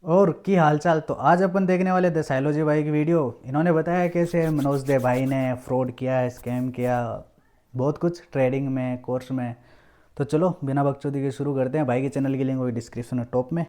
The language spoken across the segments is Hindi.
और की हालचाल। तो आज अपन देखने वाले थे साइलोजी भाई की वीडियो। इन्होंने बताया कैसे मनोज दे भाई ने फ्रॉड किया, स्कैम किया, बहुत कुछ ट्रेडिंग में, कोर्स में। तो चलो बिना बकचोदी के शुरू करते हैं। भाई के चैनल की लिंक होगी डिस्क्रिप्शन में टॉप में।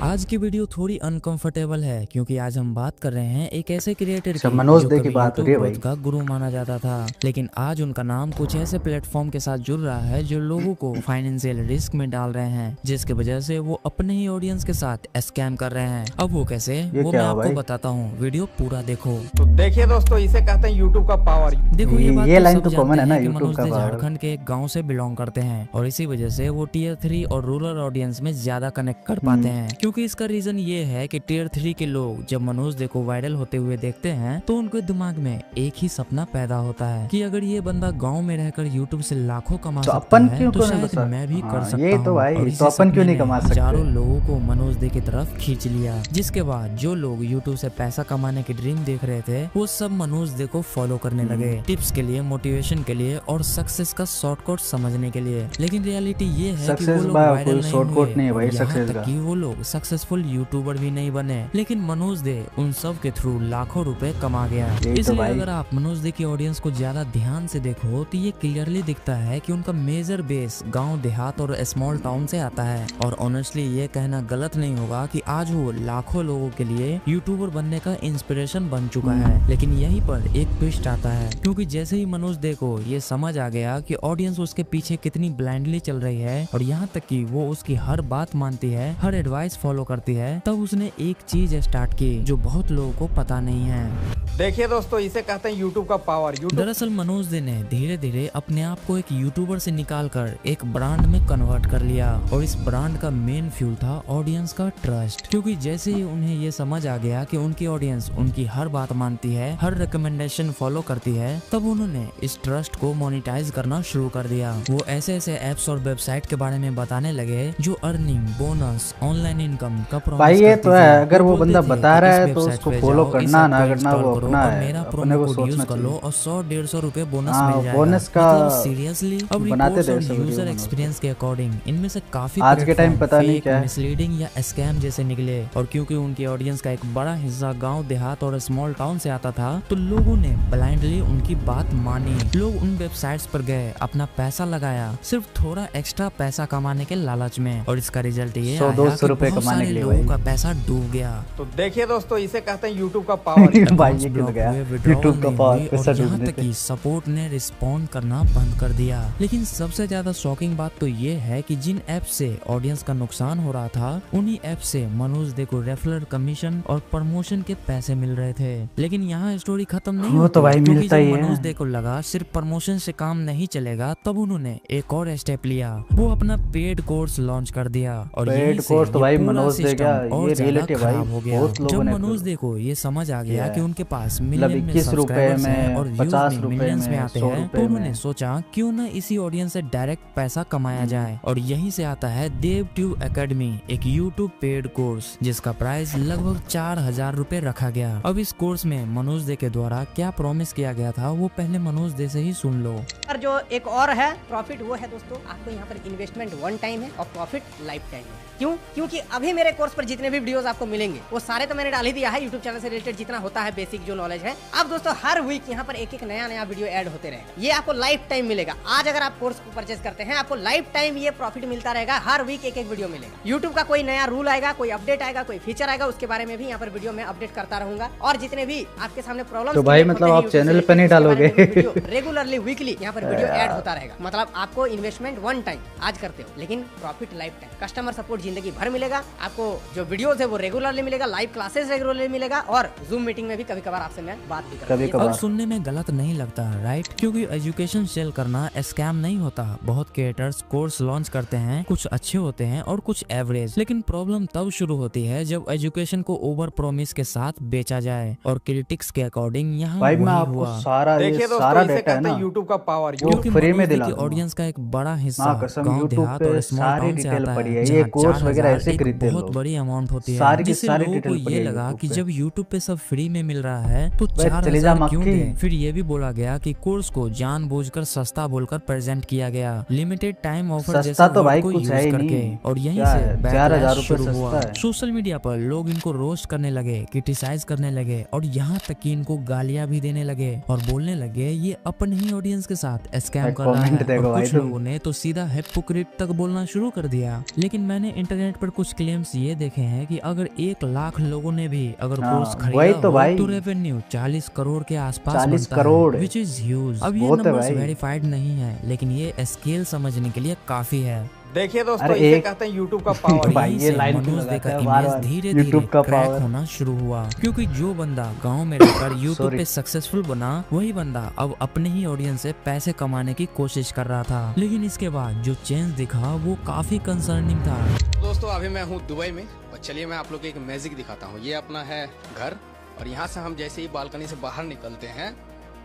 आज की वीडियो थोड़ी अनकंफर्टेबल है क्योंकि आज हम बात कर रहे हैं एक ऐसे क्रिएटर अच्छा, की मनोज जो दे की कभी बात हो रही यूट्यूब है ग्रोथ भाई। का गुरु माना जाता था, लेकिन आज उनका नाम कुछ ऐसे प्लेटफॉर्म के साथ जुड़ रहा है जो लोगों को फाइनेंशियल रिस्क में डाल रहे हैं, जिसकी वजह से वो अपने ही ऑडियंस के साथ स्कैम कर रहे हैं। अब वो कैसे, ये वो क्या मैं हुआ आपको भाई? बताता हूँ, वीडियो पूरा देखो। तो देखिए दोस्तों, इसे कहते हैं यूट्यूब का पावर। देखो, ये बात ये तो लाइन सब तो जानते कॉमन है ना, हैं कि यूट्यूब मनोज का दे पावर। झारखंड के एक गांव से बिलोंग करते हैं और इसी वजह से वो टीयर 3 और रूरल ऑडियंस में ज्यादा कनेक्ट कर पाते हैं। क्योंकि इसका रीजन ये है कि टीयर 3 के लोग जब मनोज दे को वायरल होते हुए देखते हैं तो उनके दिमाग में एक ही सपना पैदा होता है कि अगर ये बंदा गाँव में रहकर यूट्यूब से लाखों कमा तो सकता अपन है क्यों तो को नहीं शायद बता? मैं भी कर हाँ, सकता यही तो हूँ। भाई, और तो इसी अपन क्यों सपने नहीं ने कमा हजारों सकते? लोगों को मनोज दे की तरफ खींच लिया, जिसके बाद जो लोग यूट्यूब से पैसा कमाने की ड्रीम देख रहे थे वो सब मनोज दे को फॉलो करने लगे, टिप्स के लिए, मोटिवेशन के लिए और सक्सेस का शॉर्टकट समझने के लिए। लेकिन रियलिटी ये है कि वो सक्सेस लोग बा वायरल कोई नहीं शॉर्टकट हुए नहीं है और भाई यहाँ सक्सेस तक का। कि वो लोग सक्सेसफुल यूट्यूबर भी नहीं बने, लेकिन मनोज दे उन सब के थ्रू लाखों रुपए कमा गया। यही तो इसलिए भाई। अगर आप मनोज दे की ऑडियंस को ज्यादा ध्यान से देखो तो ये क्लियरली दिखता है कि उनका मेजर बेस गांव देहात और स्मॉल टाउन से आता है। और ऑनेस्टली ये कहना गलत नहीं होगा कि आज वो लाखों लोगों के लिए यूट्यूबर बनने का इंस्पिरेशन बन चुका है। लेकिन यहीं पर एक ट्विस्ट आता है, क्योंकि जैसे ही मनोज दे को ये समझ आ गया कि ऑडियंस उसके पीछे कितनी ब्लाइंडली चल रही है और यहाँ तक कि वो उसकी हर बात मानती है, हर एडवाइस फॉलो करती है, तब उसने एक चीज स्टार्ट की जो बहुत लोगों को पता नहीं है। देखिए दोस्तों, इसे कहते हैं यूट्यूब का पावर। दरअसल मनोज दे ने धीरे धीरे अपने आप को एक यूट्यूबर से निकालकर एक ब्रांड में कन्वर्ट कर लिया और इस ब्रांड का मेन फ्यूल था ऑडियंस का ट्रस्ट। क्योंकि जैसे ही उन्हें ये समझ आ गया कि उनकी ऑडियंस उनकी हर बात मानती है, हर रिकमेंडेशन फॉलो करती है, तब उन्होंने इस ट्रस्ट को मोनेटाइज करना शुरू कर दिया। वो ऐसे ऐसे एप्स और वेबसाइट के बारे में बताने लगे जो अर्निंग, बोनस, ऑनलाइन इनकम का भाई प्रॉमिस ये करती तो है, थी। अगर वो बोलते बंदा थे बता कि रहा इस है तो वेबसाइट उसको पे फॉलो जाओ, इस करना ऐप ना को करना इंस्टॉल वो करो अपना और है, मेरा अपने प्रोमो को कोड यूज सोचना कर लो चाहिए। और 100-150 रुपए बोनस हाँ, मिल जाएगा। बोनस का मतलब सीरियसली। अब बनाते रिपोर्ट्स थे और ऐसे वीडियो यूजर मनोज एक्सपीरियंस के अकॉर्डिंग इनमें से काफी आज के टाइम प्लेटफॉर्म पता नहीं फेक, क्या है। मिसलीडिंग या स्कैम जैसे निकले। और क्योंकि उनकी ऑडियंस का एक बड़ा हिस्सा गांव देहात और स्मॉल टाउन से आता था, तो लोगों ने ब्लाइंडली उनकी बात मानी। लोग उन वेबसाइट्स पर गए, अपना पैसा लगाया, सिर्फ थोड़ा एक्स्ट्रा पैसा कमाने के लालच में, और इसका रिजल्ट ये आया 100-200 कि रुपए बहुत कमाने सारे के लिए लोगों भाई। का पैसा डूब गया। तो देखिए दोस्तों, इसे कहते हैं यूट्यूब का पावर। भाई अकाउंट्स ये ब्लॉक किधर गया? हुए, विड्रॉवल यूट्यूब का नहीं पावर हुई पैसा और यहाँ ढूंढने तक पे। कि सपोर्ट ने रिस्पॉन्ड करना बंद कर दिया। लेकिन सबसे ज्यादा शॉकिंग बात तो ये है कि जिन ऐप से ऑडियंस का नुकसान हो रहा था, उन्हीं ऐप से मनोज दे को रेफरल कमीशन और प्रमोशन के पैसे मिल रहे थे। लेकिन यहाँ स्टोरी खत्म नहीं वो होती, तो भाई क्योंकि मिलता जब ही मनोज है। दे को लगा सिर्फ प्रमोशन से काम नहीं चलेगा, तब उन्होंने एक और स्टेप लिया। वो अपना पेड कोर्स लॉन्च कर दिया और यहीं पेड से कोर्स तो ये भाई पूरा मनोज दे क्या, सिस्टम और ये ज्यादा रियलिटी भाई खराब हो गया। बहुत जब लोगों ने मनोज दे को ये समझ आ गया किया कि है। उनके पास मतलब मिलियन में 21 रुपए सब्सक्राइबर्स हैं में, और व्यूज 50 भी रुपए मिलियंस में में, आते 100 हैं, रुपए तो में। उन्होंने सोचा क्यों ना इसी ऑडियंस से डायरेक्ट पैसा कमाया जाए। और यहीं से आता है देव ट्यूब एकेडमी, एक यूट्यूब पेड कोर्स जिसका प्राइस लगभग 4000 रुपए रखा गया। अब इस कोर्स में मनोज दे के द्वारा क्या प्रॉमिस किया गया था वो पहले मनोज दे से ही सुन लो। और जो एक और है प्रॉफिट, वो है दोस्तों, आपको यहाँ पर इन्वेस्टमेंट वन टाइम है और प्रॉफिट लाइफ टाइम है। क्यों? क्योंकि अभी मेरे कोर्स पर जितने भी वीडियोस आपको मिलेंगे वो सारे तो मैंने डाल ही दिया है यूट्यूब चैनल से रिलेटेड जितना होता है बेसिक जो नॉलेज है। अब दोस्तों हर वीक यहाँ पर एक एक नया नया वीडियो ऐड होते रहेगा, ये आपको लाइफ टाइम मिलेगा। आज अगर आप कोर्स को परचेज करते हैं, आपको लाइफ टाइम ये प्रॉफिट मिलता रहेगा, हर वीक एक एक वीडियो मिलेगा। यूट्यूब का कोई नया रूल आएगा, कोई अपडेट आएगा, कोई फीचर आएगा, उसके बारे में भी यहाँ पर वीडियो में अपडेट करता रहूंगा। और जितने भी आपके सामने प्रॉब्लम तो भाई मतलब आप चैनल पे नहीं डालोगे? रेगुलरली वीकली यहाँ पर वीडियो ऐड होता रहेगा। मतलब आपको इन्वेस्टमेंट वन टाइम आज करते हो, लेकिन profit life time, customer support जिंदगी भर मिलेगा आपको। जो वीडियोस है वो रेगुलरली मिलेगा, लाइव क्लासेस रेगुलरली मिलेगा, और जूम मीटिंग में भी कभी कभार आपसे मैं बात भी कभी करूंगा। कभार। अब सुनने में गलत नहीं लगता, राइट? क्योंकि एजुकेशन सेल करना स्कैम नहीं होता। बहुत क्रिएटर्स कोर्स लॉन्च करते हैं, कुछ अच्छे होते हैं और कुछ एवरेज। लेकिन प्रॉब्लम तब शुरू होती है जब एजुकेशन को ओवर प्रॉमिस के साथ बेचा जाए। और क्रिटिक्स के अकॉर्डिंग यहाँ भाई मैं वही आपको हुआ। सारा देखिए ये दोस्तों, सारा इसे डेटा है कहते ना हैं यूट्यूब का पावर। वो क्योंकि फ्री में मनोज दे दिला की दूंगा। ऑडियंस का एक बड़ा हिस्सा माँ कसम गांव यूट्यूब देहात और पे स्मॉल सारी टाउन से डिटेल आता पड़ी है, है, ये जहाँ कोर्स वगैरह 4000 ऐसे एक खरीदते थे बहुत लो। बड़ी अमाउंट होती है, सारी की जिससे सारी लोगों को डिटेल ये पड़ी है लगा YouTube कि पे। जब YouTube पे सब फ्री में मिल रहा है तो भाई 4,000 चली जा क्यों मक्खी। दें। फिर ये भी बोला गया कि कोर्स को जानबूझकर सस्ता बोलकर प्रेजेंट किया गया, लिमिटेड टाइम ऑफर जैसे सस्ता तो वर्ड भाई को कुछ है यूज ही करके। नहीं। और यहीं क्या से है, 4,000 4,000 रुपये शुरू हुआ। सस्ता है। सोशल मीडिया पर लोग इनको रोस्ट करने लगे, क्रिटिसाइज करने लगे और यहाँ तक कि इनको गालियां भी देने लगे और बोलने लगे ये अपने ही ऑडियंस के साथ स्कैम कर रहा कमेंट है। देखो और भाई कुछ तुम। लोगों ने तो सीधा हिपोक्रेट तक बोलना शुरू कर दिया। लेकिन मैंने इंटरनेट पर कुछ क्लेम्स ये देखे हैं कि अगर 1 लाख लोगों ने भी अगर कोर्स हाँ वही खरीदा तो हो भाई, तो रेवेन्यू 40 करोड़ के आसपास 40 बनता करोड़ है, विच इज ह्यूज। अब ये बहुत है नंबर्स भाई। वेरीफाइड नहीं है, लेकिन ये स्केल समझने के लिए काफी है। देखिए दोस्तों, अरे इसे एक- कहते हैं यूट्यूब का और पावर। भाई यहीं ये से लाइन क्यों मनोज दे लगाता का है बार इमेज बार? धीरे धीरे YouTube का क्रैक पावर। होना शुरू हुआ, क्योंकि जो बंदा गांव में रहकर यूट्यूब Sorry। पे सक्सेसफुल बना वही बंदा अब अपने ही ऑडियंस से पैसे कमाने की कोशिश कर रहा था। लेकिन इसके बाद जो चेंज दिखा वो काफी कंसर्निंग था। दोस्तों अभी मैं हूँ दुबई में और चलिए मैं आप लोग को एक मैजिक दिखाता हूँ। ये अपना है घर और यहाँ से हम जैसे ही बालकनी से बाहर निकलते हैं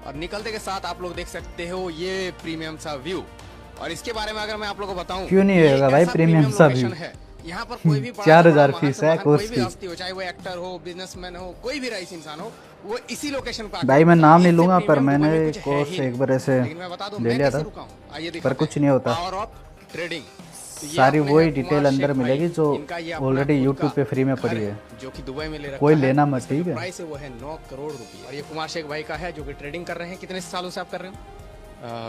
और निकलते के साथ आप लोग देख सकते हो ये प्रीमियम सा व्यू। और इसके बारे में अगर मैं आप लोगों को बताऊं, क्यों नहीं ये होगा भाई ऐसा प्रीमियम सा लोकेशन व्यू? है। यहाँ पर कोई भी बड़ा 4,000 से बड़ा, फीस महान से है महान कोर्स कोई भी की। हस्ती हो, चाहे वो एक्टर हो, बिजनेसमैन हो, कोई भी रईस इंसान हो, वो इसी लोकेशन पर भाई मैं नाम नहीं इससे लूंगा, पर प्रीमियम दुबई मैंने में कुछ है कोर्स ही नहीं। एक बार ऐसे लेकिन मैं बता दूं ले मैं लिया कैसे था, रुका हूं। आइए पर दिखाते कुछ हैं। नहीं होता। Power of trading. तो ये सारी अपने वही हैं डिटेल कुमार अंदर शेख मिलेगी भाई। जो इनका ये अपना ऑलरेडी खुद यूट्यूब का पे फ्री में घर पड़ी है। जो कि दुबई में ले रखा कोई है। लेना मत, इसका ठीक जो है? प्राइस है वो है 9 करोड़ रुपए। और ये कुमार शेख भाई का है जो कि ट्रेडिंग कर रहे हैं। कितने सालों से आप कर रहे हो?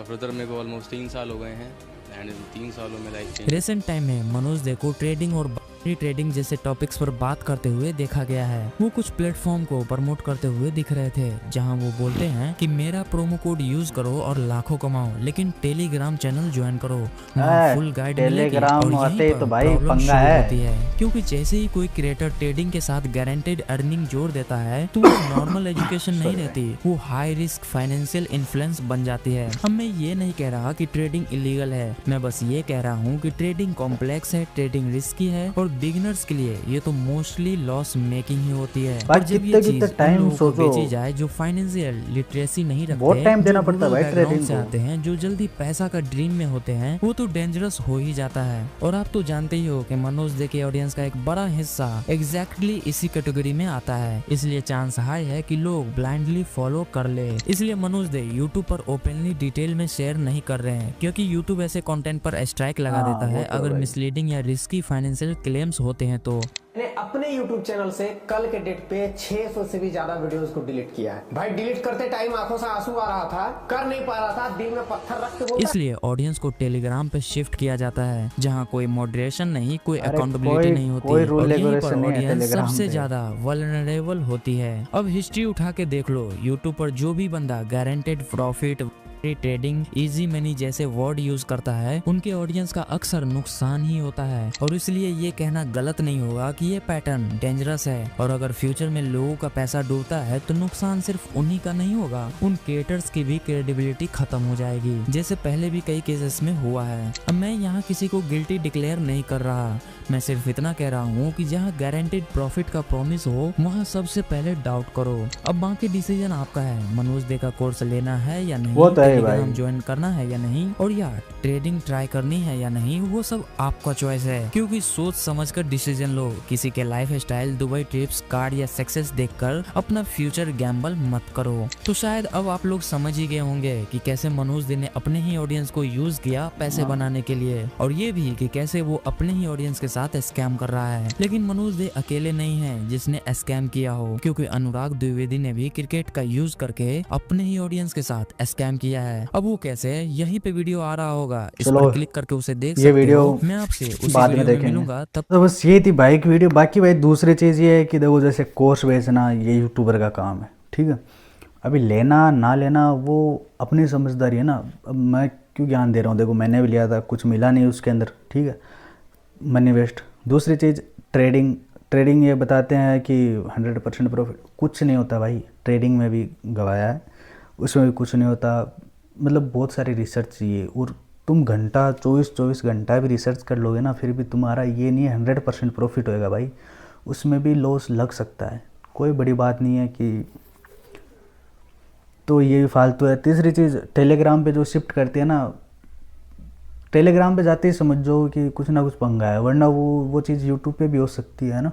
ब्रदर मेरे को ऑलमोस्ट 3 साल हो गए हैं एंड इन 3 सालों में लाइफ चेंज। रिसेंट टाइम में मनोज दे को ट्रेडिंग और ट्रेडिंग जैसे टॉपिक्स पर बात करते हुए देखा गया है। वो कुछ प्लेटफॉर्म को प्रमोट करते हुए दिख रहे थे, जहां वो बोलते हैं कि मेरा प्रोमो कोड यूज करो और लाखों कमाओ, लेकिन टेलीग्राम चैनल ज्वाइन करो, वहाँ फुल गाइड मिलेगी। टेलीग्राम और आते यहीं ही तो पर भाई प्रॉब्लम पंगा शुरू है। होती है, क्योंकि जैसे ही कोई क्रिएटर ट्रेडिंग के साथ गारंटेड अर्निंग जोड़ देता है तो वो नॉर्मल एजुकेशन नहीं रहती, वो हाई रिस्क फाइनेंशियल इन्फ्लुएंस बन जाती है। अब मैं ये नहीं कह रहा कि ट्रेडिंग इलीगल है, मैं बस ये कह रहा हूँ कि ट्रेडिंग कॉम्प्लेक्स है, ट्रेडिंग रिस्की है और बिगिनर्स के लिए ये तो मोस्टली लॉस मेकिंग ही होती है। भाई और जब ये कितने चीज कितने उन टाइम लोगों को सोचो। बेची जाए जो फाइनेंशियल लिटरेसी नहीं रखते, बहुत टाइम देना जो पड़ता है rural भाई background trading से को। आते हैं, जो जल्दी पैसा का ड्रीम में होते हैं, वो तो डेंजरस हो ही जाता है। और आप तो जानते ही हो कि मनोज दे के ऑडियंस का एक बड़ा हिस्सा एग्जैक्टली इसी कैटेगरी में आता है, इसलिए चांस हाई है कि लोग ब्लाइंडली फॉलो कर ले। इसलिए मनोज दे यूट्यूब पर ओपनली डिटेल में शेयर नहीं कर रहे हैं, क्योंकि यूट्यूब ऐसे कंटेंट पर स्ट्राइक लगा हाँ, देता वो है तो अगर भाई। मिसलीडिंग या रिस्की फाइनेंशियल क्लेम्स होते हैं तो। मैंने अपने YouTube चैनल से कल के डेट पे 600 से भी ज्यादा वीडियोस को डिलीट किया है। भाई डिलीट करते टाइम आंखों से आंसू आ रहा था, कर नहीं पा रहा था, दिल में पत्थर रख के बोलता इसलिए ऑडियंस को टेलीग्राम पे शिफ्ट किया जाता है, जहां कोई मॉडरेशन नहीं, कोई अरे अकाउंटेबिलिटी कोई- नहीं होती कोई रूल और यहीं पर रेगुलेशन नहीं है ऑडियंस टेलीग्राम सबसे पे। ज्यादा वल्नरेबल होती है। अब हिस्ट्री उठा के देख लो, यूट्यूब पर जो भी बंदा guaranteed profit, trading, easy money जैसे वर्ड यूज करता है, उनके ऑडियंस का अक्सर नुकसान ही होता है। और इसलिए ये कहना गलत नहीं होगा कि ये पैटर्न डेंजरस है, और अगर फ्यूचर में लोगों का पैसा डूबता है तो नुकसान सिर्फ उन्हीं का नहीं होगा, उन क्रिएटर्स की भी क्रेडिबिलिटी खत्म हो जाएगी, जैसे पहले भी कई केसेस में हुआ है। अब मैं यहाँ किसी को गिल्टी डिक्लेयर नहीं कर रहा, मैं सिर्फ इतना कह रहा हूँ कि जहाँ गारंटेड प्रॉफिट का प्रॉमिस हो वहाँ सबसे पहले डाउट करो। अब बाकी डिसीजन आपका है, मनोज दे का कोर्स लेना है या नहीं, वो तो है टेलीग्राम भाई। ज्वाइन करना है या नहीं, और या ट्रेडिंग ट्राई करनी है या नहीं, वो सब आपका चॉइस है। क्योंकि सोच समझ कर डिसीजन लो, किसी के life style, Dubai trips, car या सक्सेस देखकर अपना फ्यूचर गैम्बल मत करो। तो शायद अब आप लोग समझ ही गए होंगे कि कैसे मनोज दे ने अपने ही ऑडियंस को यूज किया पैसे बनाने के लिए, और ये भी कि कैसे वो अपने ही ऑडियंस के साथ स्कैम कर रहा है। लेकिन मनोज दे अकेले नहीं है जिसने स्कैम किया हो, क्योंकि अनुराग द्विवेदी ने भी क्रिकेट का यूज करके अपने ही ऑडियंस के साथ स्कैम किया है। अब वो कैसे, यहीं पे वीडियो आ रहा होगा, इस चलो, पर क्लिक करके उसे देख ये सकते वीडियो हो। मैं आपसे उसी बाद में वीडियो में देखेंगे। मिलूंगा, तब तो बस ये थी बाइक वीडियो। बाकी भाई दूसरी चीज़ ये है कि देखो जैसे कोर्स बेचना ये यूट्यूबर का काम है, ठीक है। अभी लेना ना लेना वो अपनी समझदारी है ना। अब मैं क्यों ज्ञान दे रहा हूँ, देखो मैंने भी लिया था, कुछ मिला नहीं उसके अंदर, ठीक है, मनी वेस्ट। दूसरी चीज़ ट्रेडिंग ये बताते हैं कि 100% प्रॉफिट, कुछ नहीं होता भाई। ट्रेडिंग में भी गवाया है, उसमें भी कुछ नहीं होता। मतलब बहुत सारी रिसर्च चाहिए, और तुम घंटा 24 घंटा भी रिसर्च कर लोगे ना, फिर भी तुम्हारा ये नहीं है 100% प्रॉफिट होएगा भाई, उसमें भी लॉस लग सकता है, कोई बड़ी बात नहीं है कि। तो ये भी फालतू है। तीसरी चीज़ टेलीग्राम पे जो शिफ्ट करते हैं ना, टेलीग्राम पे जाते ही समझ जाओ कि कुछ ना कुछ पंगा है, वरना वो चीज़ यूट्यूब पे भी हो सकती है ना।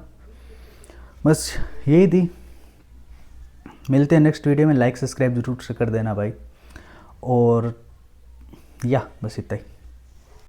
बस यही थी, मिलते हैं नेक्स्ट वीडियो में। लाइक सब्सक्राइब जरूर से कर देना भाई, और या बस इतना ही।